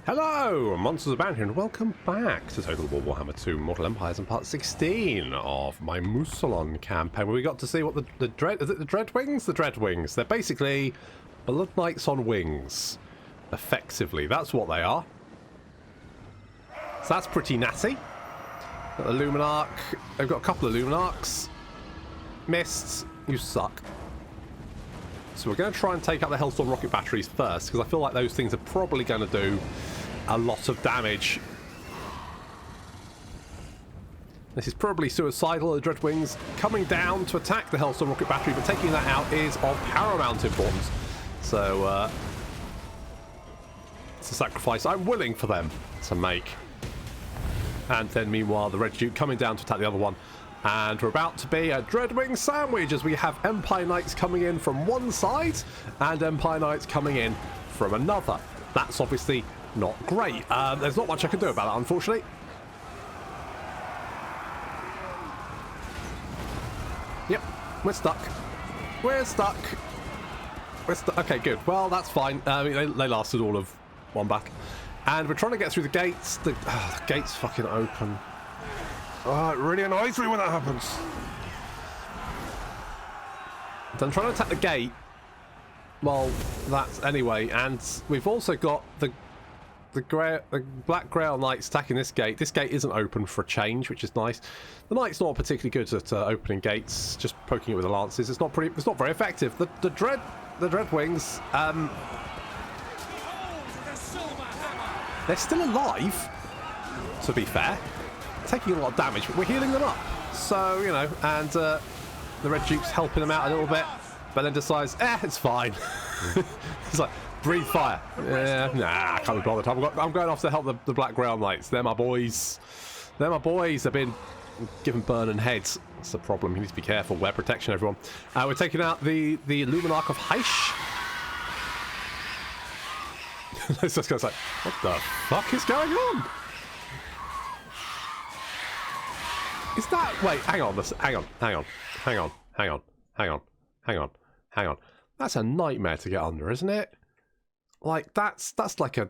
Hello, Monsters Abound here, and welcome back to Total War Warhammer 2 Mortal Empires and part 16 of my Mousillon campaign, where we got to see what the Dread... Is it the Dreadwings? The Dreadwings. They're basically Blood Knights on wings. Effectively, that's what they are. So that's pretty natty. Got the Luminarch. They've got a couple of Luminarchs. Mists, you suck. So we're going to try and take out the Hellstorm rocket batteries first, because I feel like those things are probably going to do a lot of damage. This is probably suicidal, the Dreadwings coming down to attack the Hellstorm rocket battery, but taking that out is of paramount importance. So it's a sacrifice I'm willing for them to make. And then meanwhile the Red Duke coming down to attack the other one. And we're about to be a Dreadwing sandwich as we have Empire Knights coming in from one side and Empire Knights coming in from another. That's obviously not great. There's not much I can do about that, unfortunately. Yep, we're stuck. We're stuck. We're stuck. Okay, good. Well, that's fine. They lasted all of one battle. And we're trying to get through the gates. The gate's fucking open. Oh, it really annoys me when that happens. So I'm trying to attack the gate. Well, that's anyway. And we've also got the Black Grail Knights attacking this gate. This gate isn't open for a change, which is nice. The Knight's not particularly good at opening gates, just poking it with the lances. It's not very effective. The Dreadwings, they're still alive, to be fair. Taking a lot of damage, but we're healing them up. So, you know, and the Red Duke's helping them out a little bit, but then decides, it's fine. It's like, breathe fire. Nah, I can't be bothered. I'm going off to help the Black Grail Knights. They're my boys. They're my boys. They've been given burning heads. That's the problem. You need to be careful. Wear protection, everyone. We're taking out the Luminarch of Heish. It's just going to say, what the fuck is going on? Is that... Wait, hang on. That's a nightmare to get under, isn't it? Like, that's like a...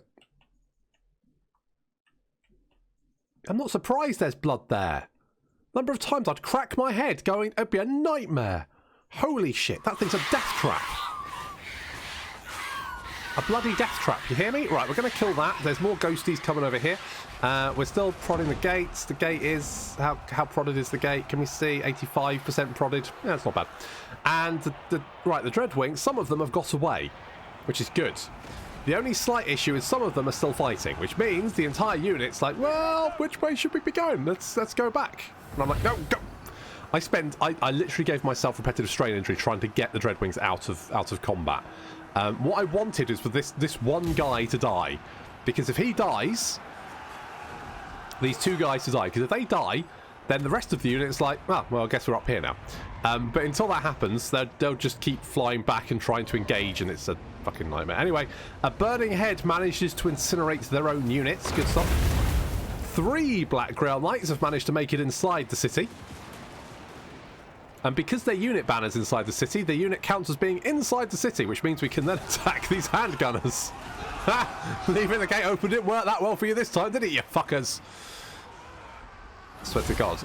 I'm not surprised there's blood there. Number of times I'd crack my head going, it'd be a nightmare. Holy shit, that thing's a death trap. A bloody death trap, you hear me? Right, we're going to kill that. There's more ghosties coming over here. We're still prodding the gates. The gate is... How prodded is the gate? Can we see? 85% prodded. Yeah, that's not bad. And the Dreadwings, some of them have got away, which is good. The only slight issue is some of them are still fighting, which means the entire unit's like, well, which way should we be going? Let's go back. And I'm like, no, go. I literally gave myself repetitive strain injury trying to get the Dreadwings out of combat. What I wanted is for this one guy to die, because if he dies, these two guys to die, because if they die, then the rest of the unit's like, oh, well, I guess we're up here now. But until that happens, they'll just keep flying back and trying to engage, and it's a fucking nightmare. Anyway, a Burning Head manages to incinerate their own units. Good stuff. 3 Black Grail Knights have managed to make it inside the city. And because they're unit banners inside the city, the unit counts as being inside the city, which means we can then attack these handgunners. Ha! Leaving the gate open didn't work that well for you this time, did it, you fuckers? Swear to God.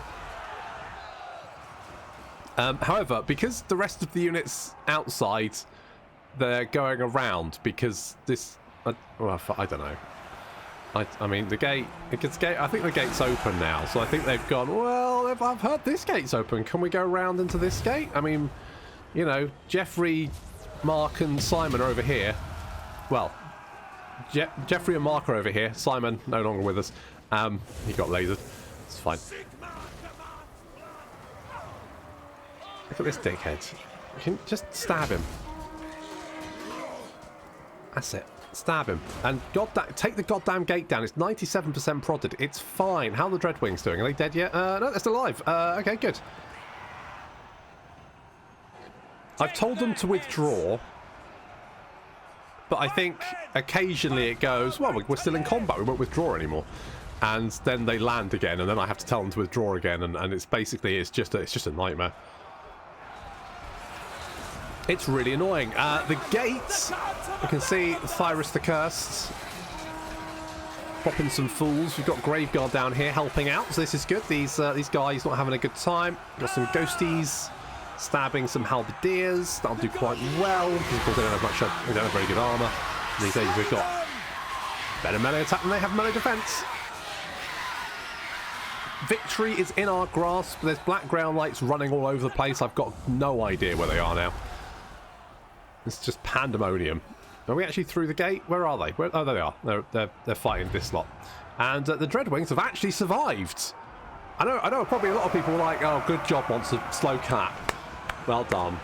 However, because the rest of the units outside, they're going around because this... well, I don't know. I mean, the gate... I think the gate's open now, so I think they've gone, well, I've heard this gate's open. Can we go around into this gate? I mean, you know, Jeffrey, Mark and Simon are over here. Well, Jeffrey and Mark are over here. Simon, no longer with us. He got lasered. It's fine. Look at this dickhead. You can just stab him. That's it. Stab him. And take the goddamn gate down. It's 97% prodded. It's fine. How are the Dreadwings doing? Are they dead yet? No, they're still alive. Okay, good. I've told them to withdraw. But I think occasionally it goes, well, we're still in combat. We won't withdraw anymore. And then they land again. And then I have to tell them to withdraw again. And it's basically, it's just a nightmare. It's really annoying. The gates, you can see Cyrus the Cursed Popping some fools. We've got Graveguard down here helping out, so this is good. These guys not having a good time. Got some ghosties stabbing some halberdiers. That'll do quite well. People don't have much. They don't have very good armor. These days we've got better melee attack than they have melee defense. Victory is in our grasp. There's black ground lights running all over the place. I've got no idea where they are now. It's just pandemonium. Are we actually through the gate? Where are they? Oh, there they are. They're fighting this lot. And the Dreadwings have actually survived. I know probably a lot of people were like, oh, good job, Monster. Slow cat. Well done.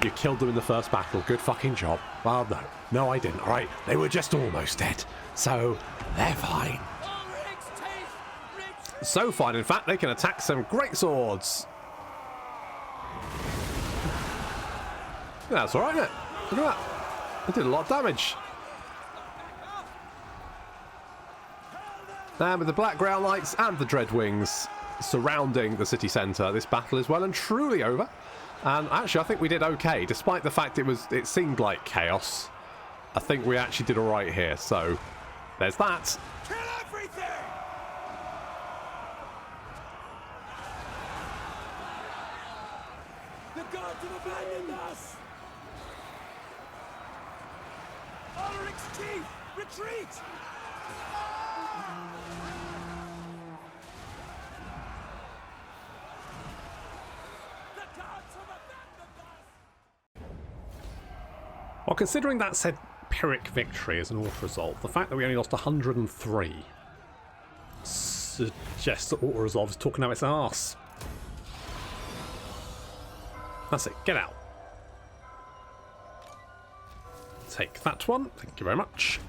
You killed them in the first battle. Good fucking job. Well, no, I didn't. All right, they were just almost dead. So, they're fine. So fine, in fact, they can attack some great swords. Yeah, that's all right, isn't it? Look at that. They did a lot of damage. And with the black ground lights and the Dreadwings surrounding the city centre, this battle is well and truly over. And actually, I think we did okay, despite the fact it seemed like chaos. I think we actually did all right here. So there's that. Kill everything! The gods have abandoned us! Ulrich's chief! Retreat! The gods have abandoned us! Well, considering that said Pyrrhic victory as an auto resolve, the fact that we only lost 103 suggests that auto resolve is talking out its arse. That's it. Get out. Take that one. Thank you very much.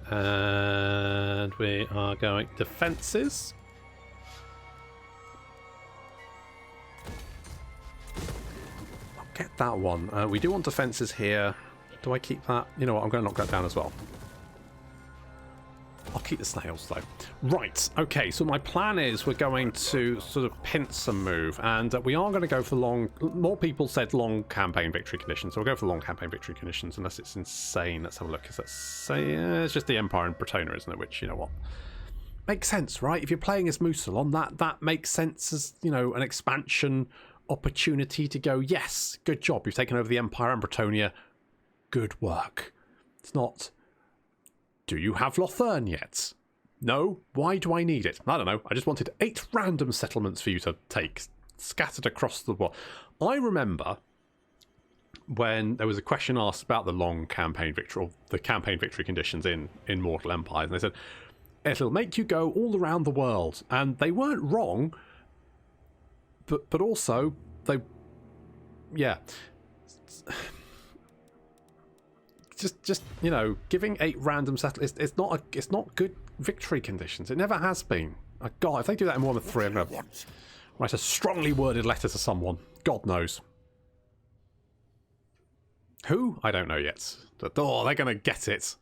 And we are going defences. I'll get that one. We do want defences here. Do I keep that? You know what? I'm going to knock that down as well. I'll keep the snails though. Right. Okay. So my plan is we're going to sort of pincer move, and we are going to go for long. More people said long campaign victory conditions, so we'll go for long campaign victory conditions unless it's insane. Let's have a look. Is that say? It's just the Empire and Bretona, isn't it? Which, you know what, makes sense, right? If you're playing as Mousillon, that makes sense as, you know, an expansion opportunity to go. Yes, good job. You've taken over the Empire and Bretonia. Good work. It's not. Do you have Lothern yet? No? Why do I need it? I don't know. I just wanted 8 random settlements for you to take, scattered across the world. I remember when there was a question asked about the long campaign victory, or the campaign victory conditions in Mortal Empires, and they said, it'll make you go all around the world. And they weren't wrong, but also, they... Yeah. Just you know, giving 8 random settlements, it's not good victory conditions. It never has been. God, if they do that in more than 3, I'm going to write a strongly worded letter to someone. God knows. Who? I don't know yet. Oh, they're going to get it.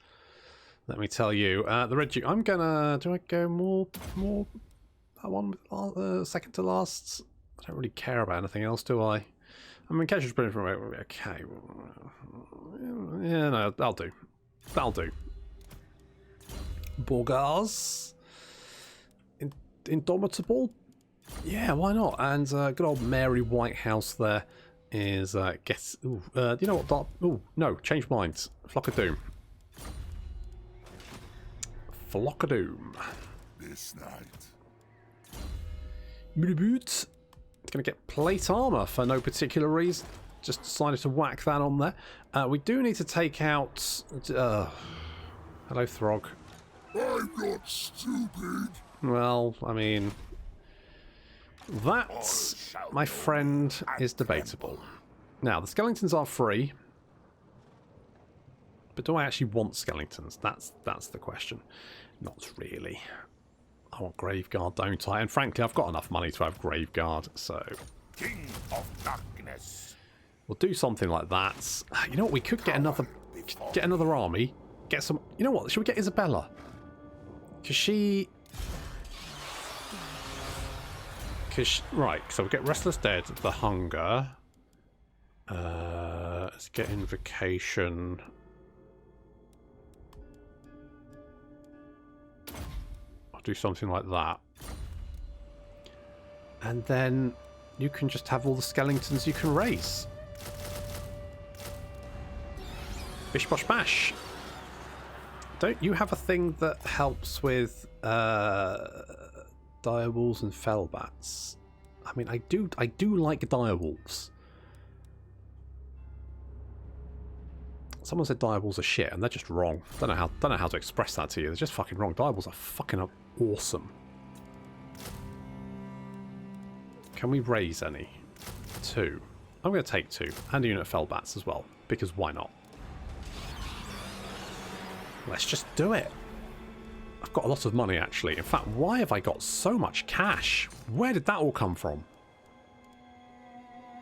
Let me tell you. The Red Duke. I'm gonna. Do I go more? That one second to last. I don't really care about anything else, do I? I mean, casual sprint from okay. Yeah, no, that'll do. That'll do. Borgars, Indomitable. Yeah, why not? And good old Mary Whitehouse there is guess. Ooh, you know what? Oh no, change minds. Flock of Doom. Flock of Doom. This night. Boots. Going to get plate armor for no particular reason. Just decided to whack that on there. We do need to take out... hello, Throg. I'm not stupid. Well, I mean... That, my friend, is debatable. Now, the skeletons are free. But do I actually want skeletons? That's the question. Not really. I want Graveguard, don't I? And frankly, I've got enough money to have Graveguard, so... King of Darkness. We'll do something like that. You know what? We could get another army. Get some... You know what? Should we get Isabella? Because she... Right, so we'll get Restless Dead, the Hunger. Let's get Invocation. do something like that. And then you can just have all the skeletons you can raise. Bish bosh bash. Don't you have a thing that helps with direwolves and fellbats? I mean, I do like direwolves. Someone said direwolves are shit, and they're just wrong. Don't know how to express that to you. They're just fucking wrong. Direwolves are fucking awesome. Can we raise any? 2. I'm going to take 2. And a unit of fellbats as well, because why not? Let's just do it. I've got a lot of money, actually. In fact, why have I got so much cash? Where did that all come from?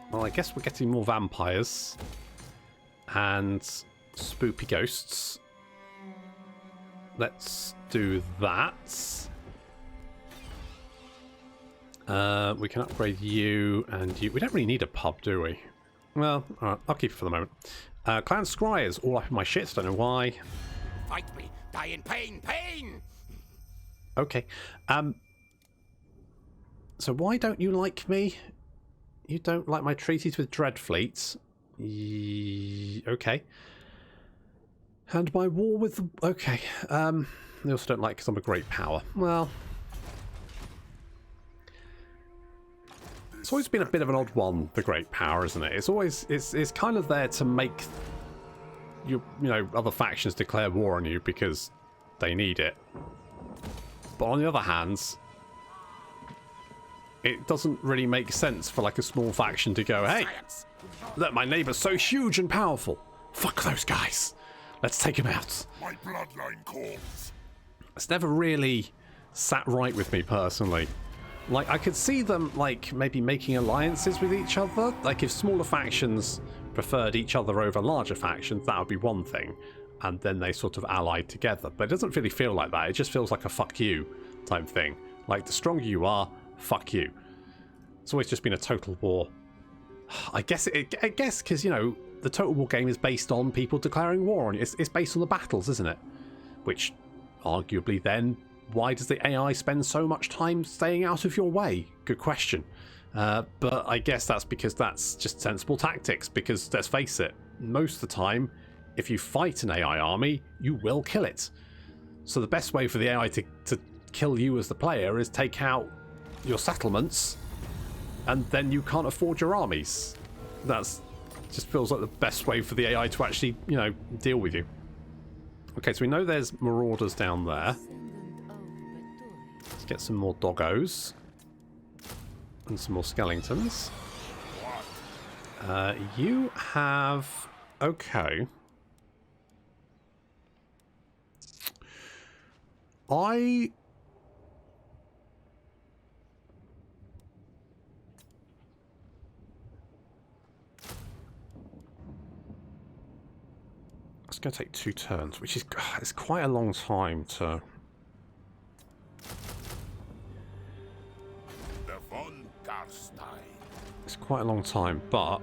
Well, I guess we're getting more vampires. And spoopy ghosts. Let's do that. We can upgrade you and you. We don't really need a pub, do we? Well, alright, I'll keep it for the moment. Clan Scry is all up in my shit. Don't know why. Fight me, die in pain, pain! Okay. So why don't you like me? You don't like my treaties with Dreadfleets? Okay. And my war with the... Okay. They also don't like because I'm a great power. Well... It's always been a bit of an odd one, the great power, isn't it? It's always... It's kind of there to make... You know, other factions declare war on you because they need it. But on the other hand... It doesn't really make sense for like a small faction to go, hey, look, my neighbour's so huge and powerful. Fuck those guys. Let's take him out. My bloodline calls. It's never really sat right with me personally. Like, I could see them, like, maybe making alliances with each other. Like, if smaller factions preferred each other over larger factions, that would be one thing. And then they sort of allied together. But it doesn't really feel like that. It just feels like a fuck you type thing. Like, the stronger you are, fuck you. It's always just been a total war. I guess because, you know, the total war game is based on people declaring war on you. It's based on the battles, isn't it? Which, arguably then, why does the AI spend so much time staying out of your way? Good question. But I guess that's because that's just sensible tactics, because let's face it, most of the time, if you fight an AI army, you will kill it. So the best way for the AI to kill you as the player is take out your settlements, and then you can't afford your armies. That's just feels like the best way for the AI to actually, you know, deal with you. Okay, so we know there's marauders down there. Let's get some more doggos and some more skeletons. You have... Okay. It's going to take 2 turns, which is it's quite a long time to... It's quite a long time, but...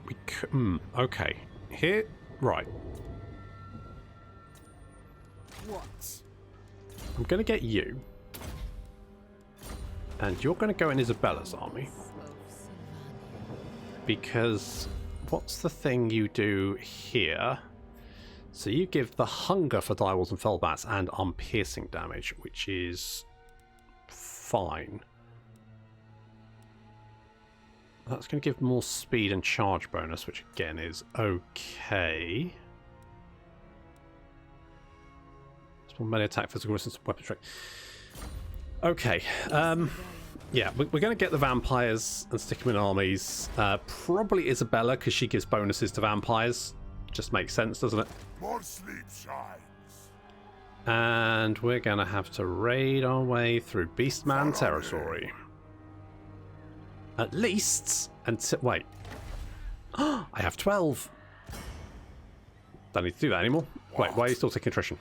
We could... okay. Here... Right. What? I'm going to get you. And you're going to go in Isabella's army. Because what's the thing you do here? So you give the hunger for direwolves and fellbats and unpiercing damage, which is fine. That's going to give more speed and charge bonus, which again is okay. Small melee attack, physical resistance, weapon strength. Okay. Yeah, we're going to get the vampires and stick them in armies. Probably Isabella, because she gives bonuses to vampires. Just makes sense, doesn't it? More sleep shines. And we're going to have to raid our way through Beastman territory. At least until... Wait. I have 12. Don't need to do that anymore. Wait, why are you still taking attrition?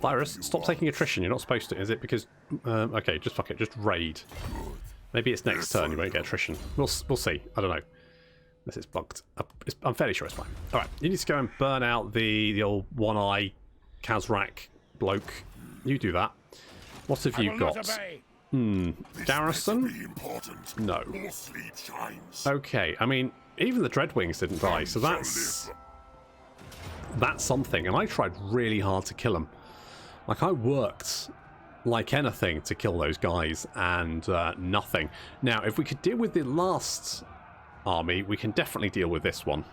Virus, stop taking attrition. You're not supposed to. Is it because... okay, just fuck it. Just raid. Maybe it's next turn you won't get attrition. We'll see. I don't know. This is bugged. I'm fairly sure it's fine. Alright, you need to go and burn out the old one-eye Kazrak bloke. You do that. What have you got? Garrison? No. Okay, I mean, even the Dreadwings didn't die, so that's something. And I tried really hard to kill them. Like, I worked like anything to kill those guys, and nothing. Now, if we could deal with the last army, we can definitely deal with this one.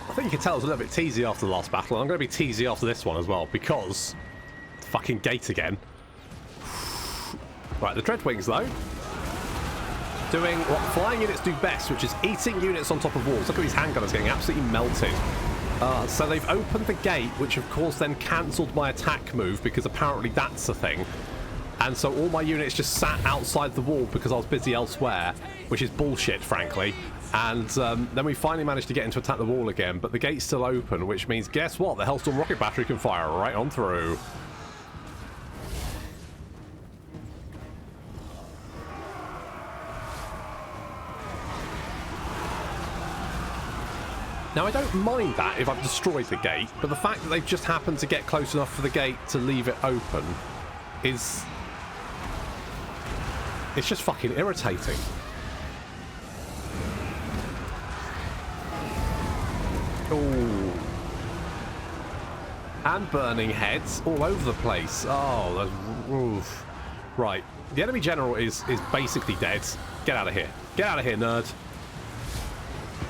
I think you can tell I was a little bit teasy after the last battle, and I'm going to be teasy after this one as well, because fucking gate again. Right, the Dreadwings though, doing what flying units do best, which is eating units on top of walls. Look at these handgunners getting absolutely melted. So they've opened the gate, which of course then cancelled my attack move, because apparently that's a thing. And so all my units just sat outside the wall because I was busy elsewhere, which is bullshit, frankly. And then we finally managed to get in to attack the wall again, but the gate's still open, which means, guess what? The Hellstorm rocket battery can fire right on through. Now, I don't mind that if I've destroyed the gate, but the fact that they've just happened to get close enough for the gate to leave it open is... it's just fucking irritating. Ooh. And burning heads all over the place. Oh, that's... oof. Right. The enemy general is basically dead. Get out of here. Get out of here, nerd.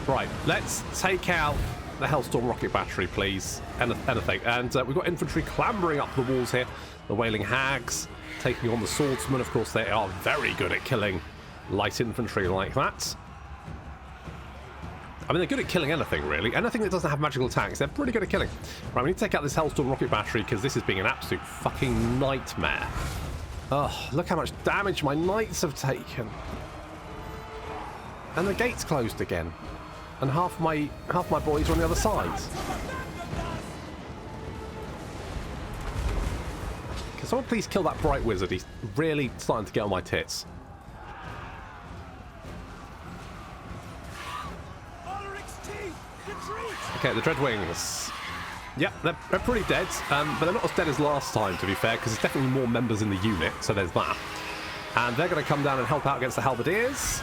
Right, let's take out the Hellstorm rocket battery, please. Anything. And we've got infantry clambering up the walls here. The Wailing Hags taking on the swordsmen. Of course, they are very good at killing light infantry like that. I mean, they're good at killing anything, really. Anything that doesn't have magical attacks, they're pretty good at killing. Right, we need to take out this Hellstorm rocket battery, because this is being an absolute fucking nightmare. Oh, look how much damage my knights have taken. And the gate's closed again. And half my boys are on the other side. Can someone please kill that Bright Wizard? He's really starting to get on my tits. Okay, the Dreadwings. Yep, they're pretty dead, but they're not as dead as last time, to be fair, because there's definitely more members in the unit, so there's that. And they're going to come down and help out against the Halberdiers.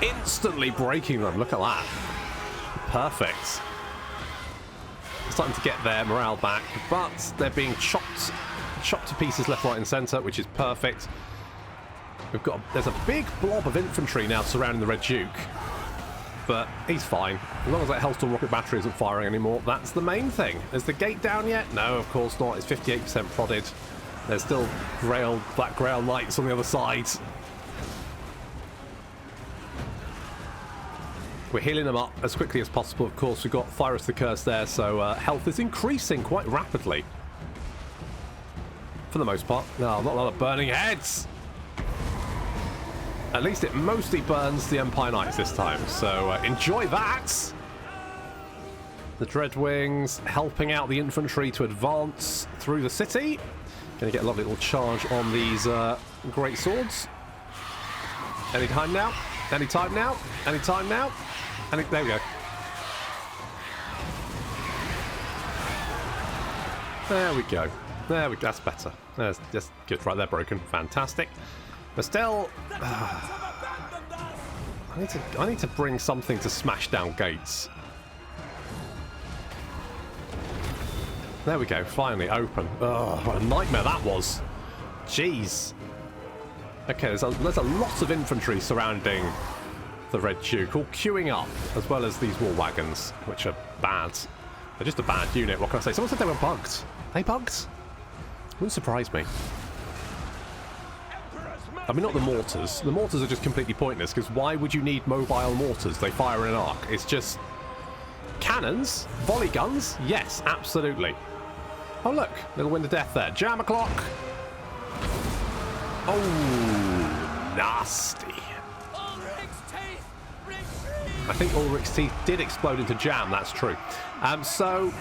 Instantly breaking them. Look at that. Perfect. Starting to get their morale back, but they're being chopped to pieces left, right, and centre, which is perfect. There's a big blob of infantry now surrounding the Red Duke, but he's fine as long as that Hellstorm rocket battery isn't firing anymore. That's the main thing. Is the gate down yet? No, of course not. It's 58% prodded. There's still Black Grail Knights on the other side. We're healing them up as quickly as possible. Of course, we've got Thyrus the Curse there, so health is increasing quite rapidly. For the most part. No, not a lot of burning heads. At least it mostly burns the Empire Knights this time, so enjoy that. The Dreadwings helping out the infantry to advance through the city. Going to get a lovely little charge on these great swords. Any time now. Any time now. Any time now. And there we go. There we go. There we go. That's better. That's just good. Right, they're broken. Fantastic. But still, I need to bring something to smash down gates. There we go. Finally open. Oh, what a nightmare that was. Jeez. Okay, there's a lot of infantry surrounding the Red Duke, all queuing up, as well as these war wagons, which are bad. They're just a bad unit, what can I say? Someone said they were bugged. Are they bugged? Wouldn't surprise me. I mean, not the mortars. The mortars are just completely pointless, because why would you need mobile mortars? They fire in an arc. It's just... cannons? Volley guns? Yes, absolutely. Oh, look. Little wind of death there. Jam o'clock. Oh. nasty. I think Ulrich's teeth did explode into jam, that's true. So,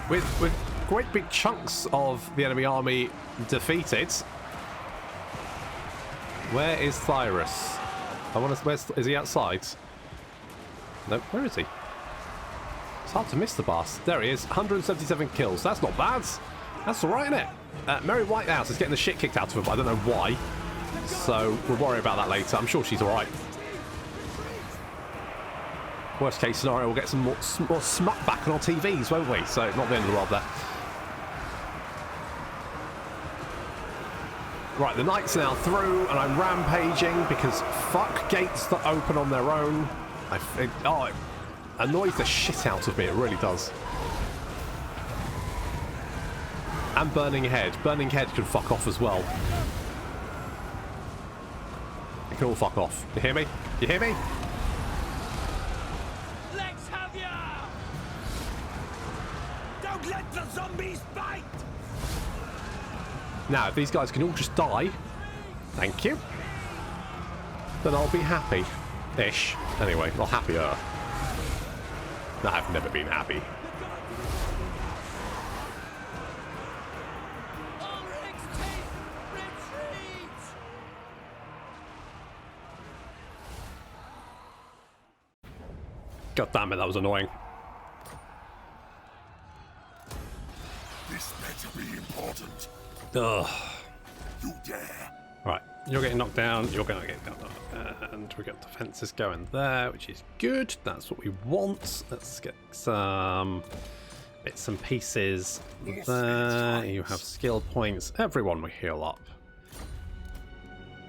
with great big chunks of the enemy army defeated, where is Thyras? Is he outside? Nope, where is he? It's hard to miss the boss. There he is, 177 kills. That's not bad. That's alright, isn't it? Mary Whitehouse is getting the shit kicked out of her, but I don't know why. So, we'll worry about that later. I'm sure she's alright. Worst case scenario, we'll get some more smut back on our TVs, won't we? So, not the end of the world there. Right, the Knights are now through, and I'm rampaging because fuck gates that open on their own. It annoys the shit out of me, it really does. And Burning Head. Burning Head can fuck off as well. It can all fuck off. You hear me? You hear me? Let's have ya! Don't let the zombies bite! Now, if these guys can all just die, thank you, then I'll be happy-ish. Anyway, well, happier. No, I've never been happy. God damn it, that was annoying. This better be important. Ugh. You dare. Right, you're getting knocked down, you're going to get knocked down. And we got defences going there, which is good. That's what we want. Let's get some bits and pieces there. You have skill points. Everyone we heal up.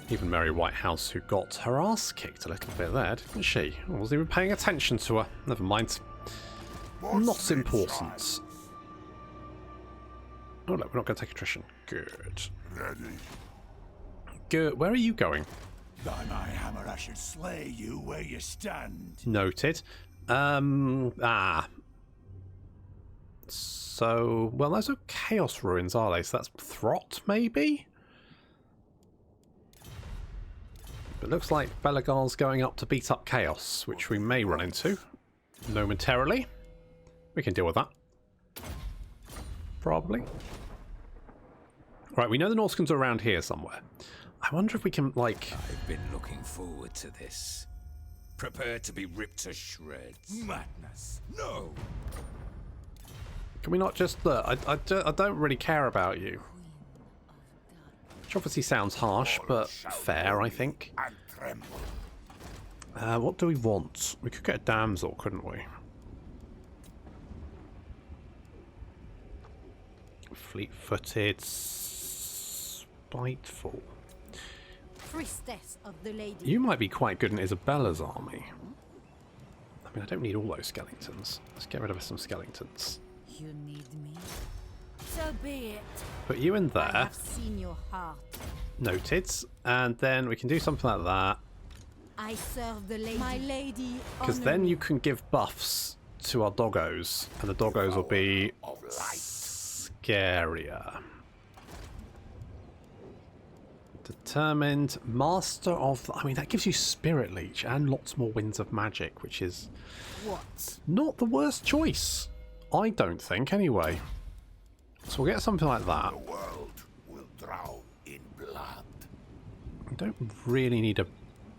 Even Mary Whitehouse, who got her ass kicked a little bit there, didn't she? I wasn't even paying attention to her. Never mind. Not important. Oh, look, we're not going to take attrition. Good. Ready. Good. Where are you going? By my hammer, I should slay you where you stand. Noted. So, well, those are Chaos Ruins, are they? So that's Throt, maybe? It looks like Belagar's going up to beat up Chaos, which we may run into momentarily. We can deal with that. Probably. Right, we know the Norskins are around here somewhere. I wonder if we can, like... I've been looking forward to this. Prepare to be ripped to shreds. Madness. No! Can we not just... Look, I don't really care about you. Which obviously sounds harsh, but fair, I think. What do we want? We could get a damsel, couldn't we? Fleet-footed... Spiteful. Priestess of the lady. You might be quite good in Isabella's army. I mean, I don't need all those skeletons. Let's get rid of some skeletons. You need me? So be it. Put you in I there. have seen your heart. Noted. And then we can do something like that. I serve the lady. My lady. Because then you can give buffs to our doggos. And the doggos will be scarier. Determined. Master of... I mean, that gives you Spirit Leech and lots more Winds of Magic, which is What? not the worst choice. I don't think, anyway. So we'll get something like that. The world will drown in blood. I don't really need a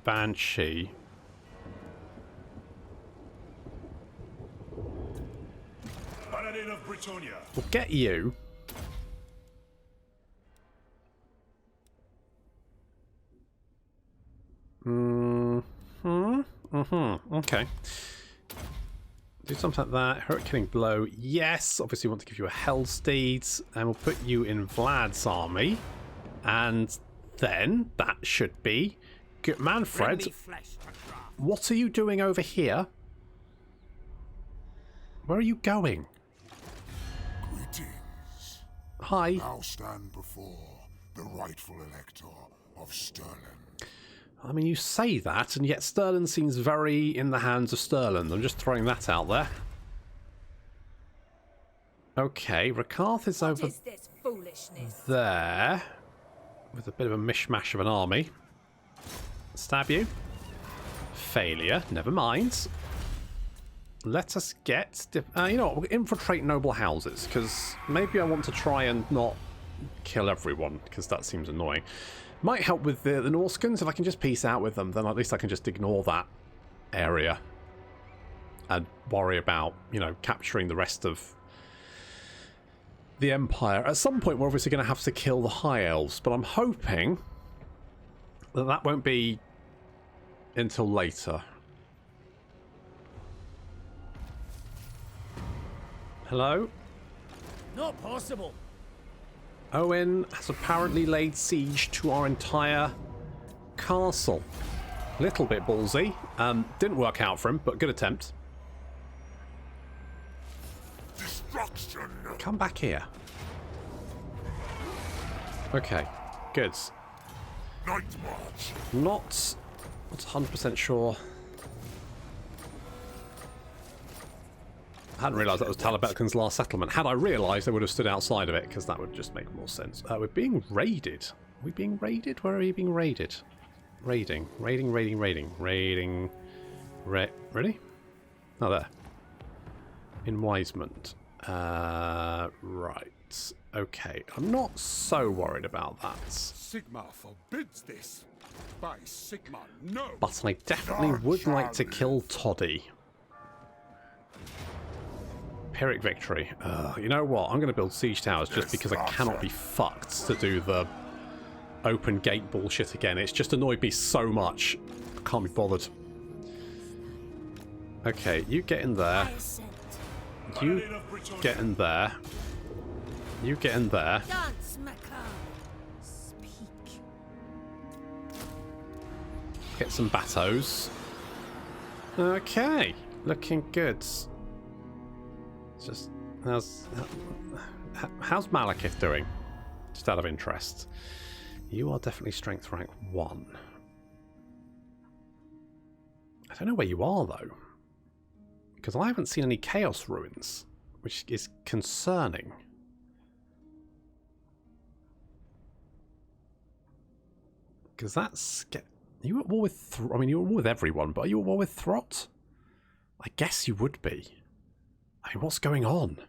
Banshee. Paladin of Britannia. We'll get you. Okay. Do something like that. Hurricane Blow. Yes. Obviously, we want to give you a Hellsteed. And we'll put you in Vlad's army. And then that should be good. Manfred, what are you doing over here? Where are you going? Greetings. Hi. Now stand before the rightful elector of Stirland. I mean, you say that, and yet Stirland seems very in the hands of Stirland. I'm just throwing that out there. Okay, Rakarth is over this foolishness? there with a bit of a mishmash of an army. Stab you. Failure. Never mind. Let us get... you know what? We'll infiltrate noble houses, because maybe I want to try and not kill everyone, because that seems annoying. Might help with the Norskans. If I can just peace out with them, then at least I can just ignore that area and worry about, you know, capturing the rest of the Empire. At some point, we're obviously going to have to kill the High Elves, but I'm hoping that that won't be until later. Hello? Not possible. Owen has apparently laid siege to our entire castle. Little bit ballsy. Didn't work out for him, but good attempt. Destruction. Come back here. Okay, good. Night march. Not 100% sure. I hadn't realised that was Talabetkan's last settlement. Had I realised, I would have stood outside of it, because that would just make more sense. We're being raided. Are we being raided? Where are we being raided? Raiding. Really? Oh, there. Enwisement. Right. Okay. I'm not so worried about that. Sigma forbids this. By Sigma, no. But I definitely would like to kill Toddy. Pyrrhic victory. You know what? I'm going to build siege towers just because I cannot be fucked to do the open gate bullshit again. It's just annoyed me so much. I can't be bothered. Okay, you get in there. You get in there. You get in there. Dance, macabre. Speak. Get some bateaus. Okay, looking good. Just how's Malekith doing? Just out of interest. You are definitely strength rank 1. I don't know where you are though, because I haven't seen any chaos ruins, which is concerning. Because that's... You at war with... I mean, you're at war with everyone, but are you at war with Throt? I guess you would be. I mean, what's going on?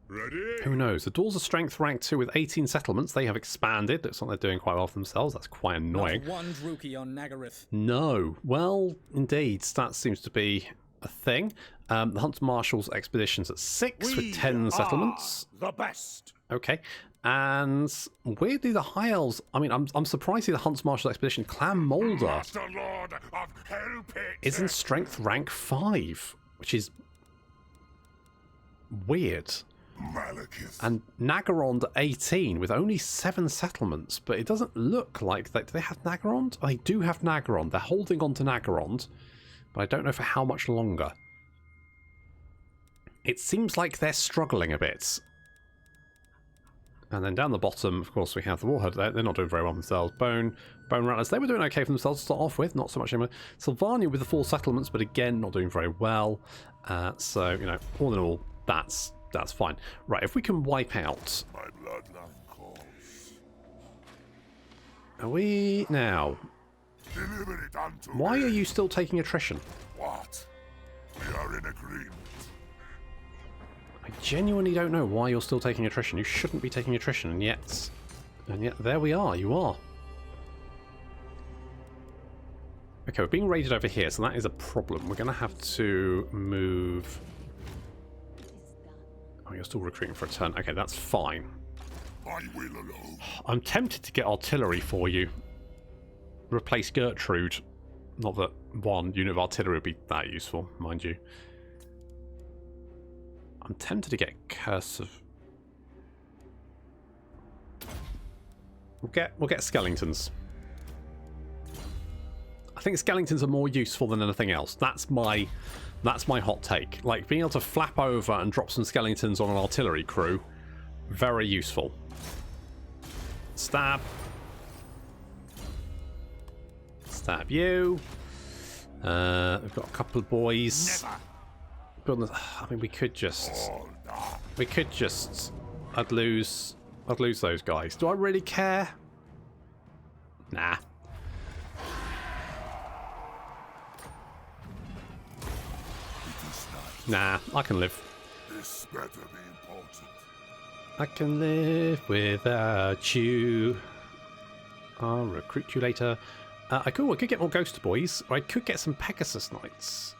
Ready? Who knows? The Dwarves are strength rank 2 with 18 settlements. They have expanded. Looks like they're doing quite well for themselves. That's quite annoying. Not one Druki on Nagaroth. No. Well, indeed. That seems to be a thing. The Hunt Marshal's expedition's at 6 with 10 settlements. The best. Okay. And weirdly, the High Elves... I mean, I'm surprised to see the Hunt Marshal's expedition. Clan Moulder Master Lord of Hellpit is in strength rank 5, which is weird. Malekith. And Nagarond 18 with only 7 settlements, but it doesn't look like they... Do they have Nagarond? Oh, they do have Nagarond. They're holding on to Nagarond, but I don't know for how much longer. It seems like they're struggling a bit. And then down the bottom, of course, we have the Warhead. They're not doing very well themselves. Bone Rattlers, they were doing okay for themselves to start off with. Not so much anymore. Sylvania with the 4 settlements, but again, not doing very well. So, you know, all in all, that's fine. Right, if we can wipe out... My bloodline calls. Are we... Now, Deliver it unto why me. are you still taking attrition? What? We are in agreement. I genuinely don't know why you're still taking attrition. You shouldn't be taking attrition, and yet there we are. You are. Okay, we're being raided over here, so that is a problem. We're going to have to move... Oh, you're still recruiting for a turn. Okay, that's fine. I will alone. I'm tempted to get artillery for you. Replace Gertrude. Not that one unit of artillery would be that useful, mind you. I'm tempted to get Curse of... We'll get Skellingtons. I think Skellingtons are more useful than anything else. That's my hot take. Like, being able to flap over and drop some Skellingtons on an artillery crew, very useful. Stab. Stab you. We've got a couple of boys. Never. I mean, we could just... I'd lose those guys. Do I really care? Nah. Nah, I can live. This better be important. I can live without you. I'll recruit you later. I could get more Ghost Boys, or I could get some Pegasus Knights.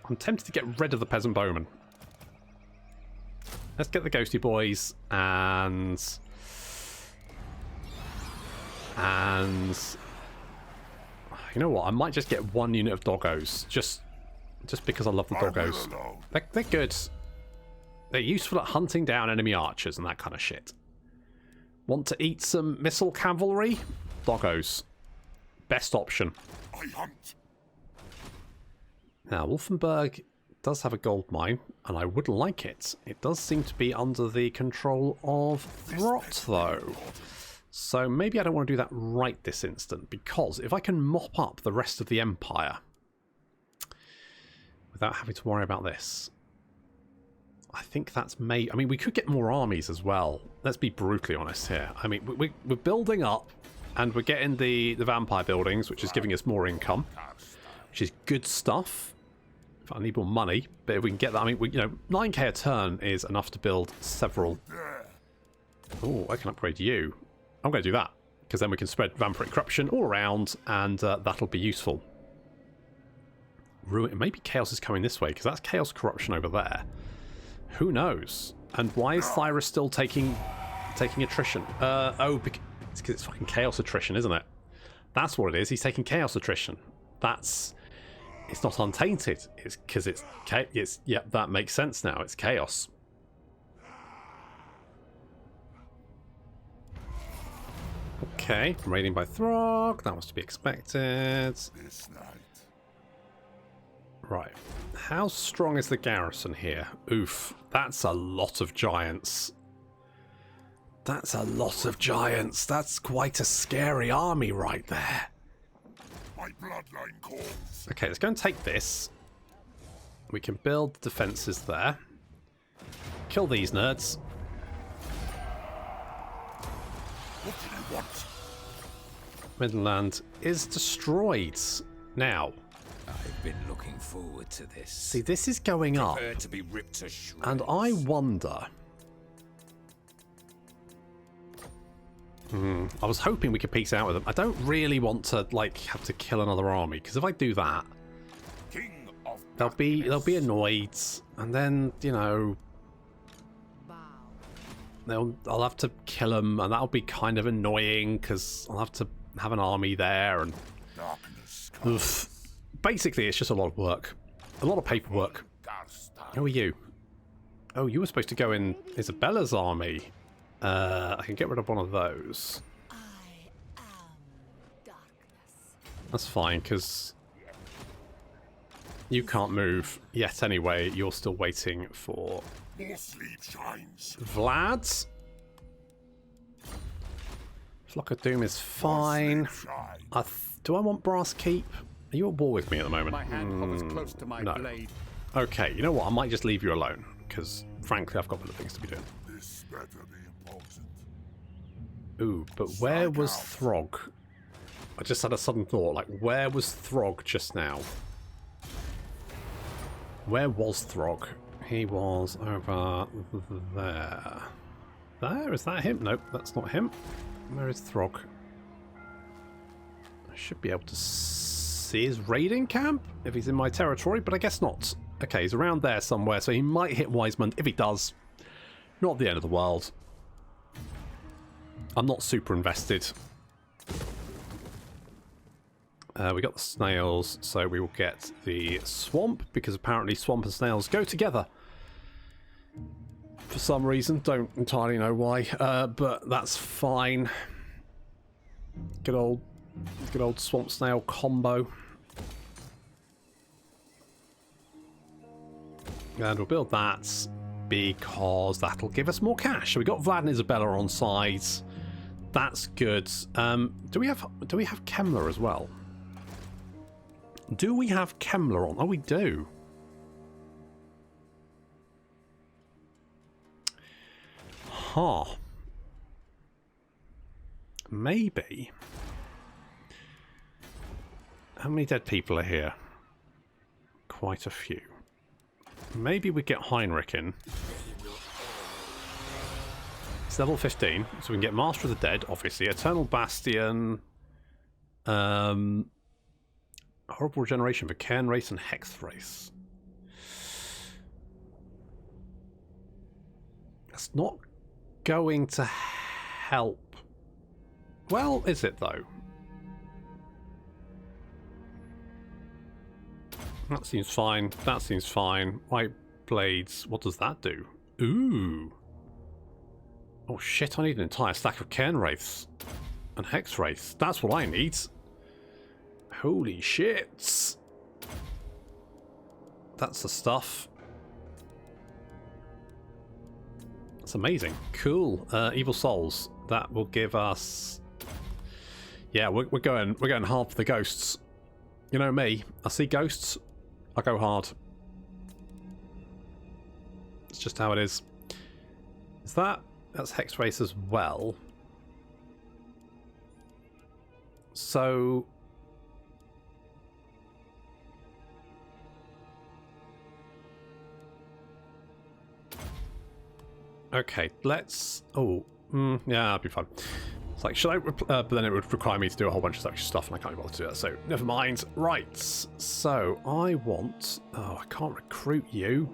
I'm tempted to get rid of the Peasant Bowmen. Let's get the Ghosty Boys and you know what? I might just get one unit of doggos, just because I love the doggos. They're good. They're useful at hunting down enemy archers and that kind of shit. Want to eat some missile cavalry? Doggos. Best option. I hunt. Now, Wolfenburg does have a gold mine, and I would like it. It does seem to be under the control of Throt, though. So maybe I don't want to do that right this instant, because if I can mop up the rest of the Empire without having to worry about this, I think that's I mean, we could get more armies as well. Let's be brutally honest here. I mean, we're building up, and we're getting the vampire buildings, which is giving us more income, which is good stuff. I need more money, but if we can get that, I mean, you know, 9k a turn is enough to build several. Oh, I can upgrade you. I'm going to do that, because then we can spread vampiric corruption all around, and that'll be useful. Maybe chaos is coming this way, because that's chaos corruption over there. Who knows? And why is Cyrus still taking attrition? Oh, it's because it's fucking chaos attrition, isn't it? That's what it is. He's taking chaos attrition. It's not untainted. It's because it's yep, that makes sense now. It's chaos. Okay, raiding by Throg. That was to be expected. This night. Right. How strong is the garrison here? Oof. That's a lot of giants. That's a lot of giants. That's quite a scary army right there. My bloodline calls. Okay, let's go and take this. We can build defences there. Kill these nerds. What do you want? Midland is destroyed. Now, I've been looking forward to this. see, this is going up, Prepare to be ripped to shreds. and I wonder... I was hoping we could peace out with them. I don't really want to, like, have to kill another army, because if I do that, King of they'll be annoyed, and then, you know, I'll have to kill them, and that'll be kind of annoying, because I'll have to have an army there, and darkness. oof. Basically, it's just a lot of work. A lot of paperwork. Who are you? Oh, you were supposed to go in Isabella's army. I can get rid of one of those. I am darkness. That's fine, because you can't move yet anyway. You're still waiting for More sleep shines. Vlad. Flock of Doom is fine. Shine. Do I want Brass Keep? Are you at war with me at the moment? My hand hovers close to my no. blade. Okay, you know what? I might just leave you alone, because frankly I've got better things to be doing. This better be important. Ooh, but where was Throg? I just had a sudden thought, like, where was Throg just now? Where was Throg? He was over there. There? Is that him? Nope, that's not him. Where is Throg? I should be able to see his raiding camp if he's in my territory, but I guess not. Okay, he's around there somewhere, so he might hit Wiseman. If he does, not the end of the world. I'm not super invested. We got the snails, so we will get the swamp, because apparently swamp and snails go together. For some reason, don't entirely know why, but that's fine. Good old swamp snail combo. And we'll build that because that'll give us more cash. So we got Vlad and Isabella on side. That's good. Do we have Kemmler as well? Do we have Kemmler on? Oh, we do. Huh. Maybe. How many dead people are here? Quite a few. Maybe we get Heinrich in. It's level 15, so we can get Master of the Dead, obviously. Eternal Bastion. Horrible Regeneration for Cairn Race and Hex Race. That's not going to help. Well, is it though? That seems fine. That seems fine. White Blades. What does that do? Ooh. Oh shit, I need an entire stack of Cairn Wraiths and Hex Wraiths. That's what I need. Holy shit. That's the stuff. That's amazing. Cool. Evil Souls. That will give us... Yeah, we're going hard for the ghosts. You know me. I see ghosts, I go hard. It's just how it is. Is that... That's Hex Race as well. So... Okay, let's... Oh, yeah, that'd be fun. It's like, should I... but then it would require me to do a whole bunch of extra stuff, and I can't be bothered to do that, so never mind. Right, so I want... Oh, I can't recruit you.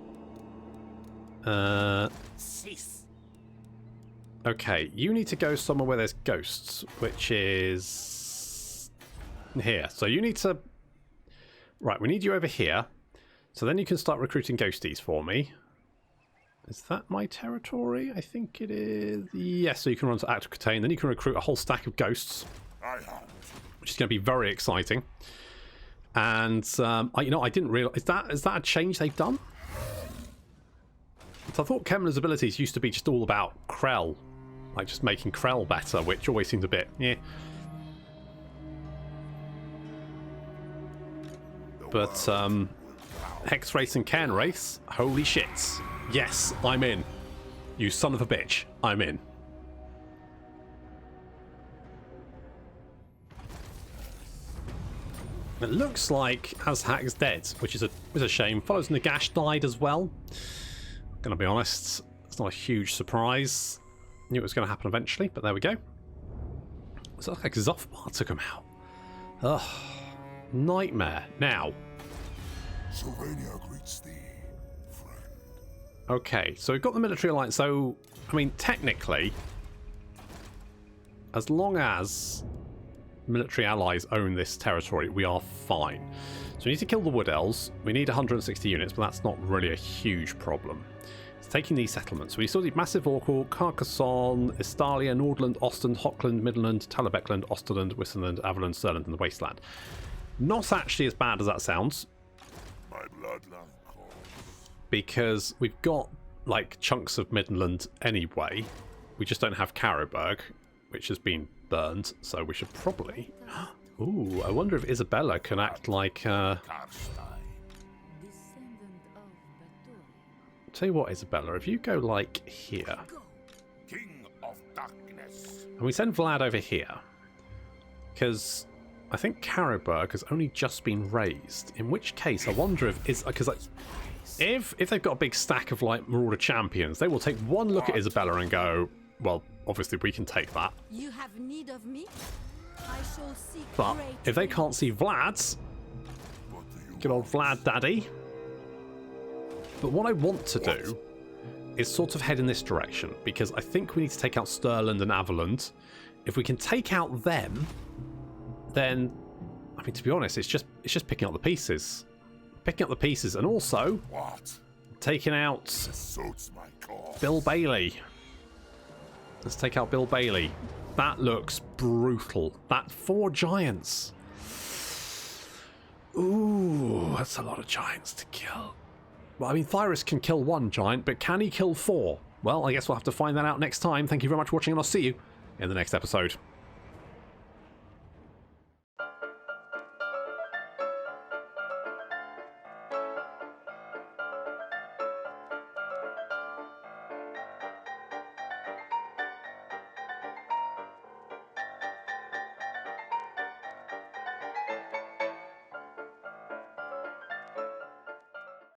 Okay, you need to go somewhere where there's ghosts, which is... here. So you need to... Right, we need you over here. So then you can start recruiting ghosties for me. Is that my territory? I think it is. Yes, so you can run to Act of Contain. Then you can recruit a whole stack of ghosts, which is going to be very exciting. And, you know, I didn't realise... Is that a change they've done? So I thought Kemler's abilities used to be just all about Krell. Like, just making Krell better, which always seemed a bit... yeah. But, Hex Race and Cairn Race? Holy shit. Yes, I'm in. You son of a bitch. I'm in. It looks like Azhak's dead, which is a shame. Follows Nagash died as well. Gonna be honest, it's not a huge surprise. Knew it was going to happen eventually, but there we go. It's like Zothmar took him out. Ugh. Nightmare. Now. Sylvania greets thee, friend. Okay, so we've got the military alliance. So, I mean, technically, as long as military allies own this territory, we are fine. So we need to kill the Wood Elves. We need 160 units, but that's not really a huge problem. It's taking these settlements. So we still need Massive Orcal, Carcassonne, Estalia, Nordland, Ostend, Hockland, Midland, Talabecland, Osterland, Wissenland, Averland, Stirland, and the Wasteland. Not actually as bad as that sounds. My bloodline calls. Because we've got, like, chunks of Midland anyway. We just don't have Carroburg, which has been burned, so we should probably... Ooh, I wonder if Isabella can act like... Tell you what, Isabella, if you go, like, here... King of Darkness. And we send Vlad over here, because I think Carroburg has only just been raised, in which case I wonder if... Because, like, if they've got a big stack of, like, Marauder champions, they will take one look at Isabella and go, well, obviously we can take that. You have need of me? I shall seek But great if they can't see Vlad's, good old Vlad Daddy. But what I want to do is sort of head in this direction, because I think we need to take out Stirland and Averland. If we can take out them, then, I mean, to be honest, it's just picking up the pieces. Picking up the pieces, and also taking out Bill Bailey. Let's take out Bill Bailey. That looks brutal. That 4 giants. Ooh, that's a lot of giants to kill. Well, I mean, Thyrus can kill 1 giant, but can he kill 4? Well, I guess we'll have to find that out next time. Thank you very much for watching, and I'll see you in the next episode.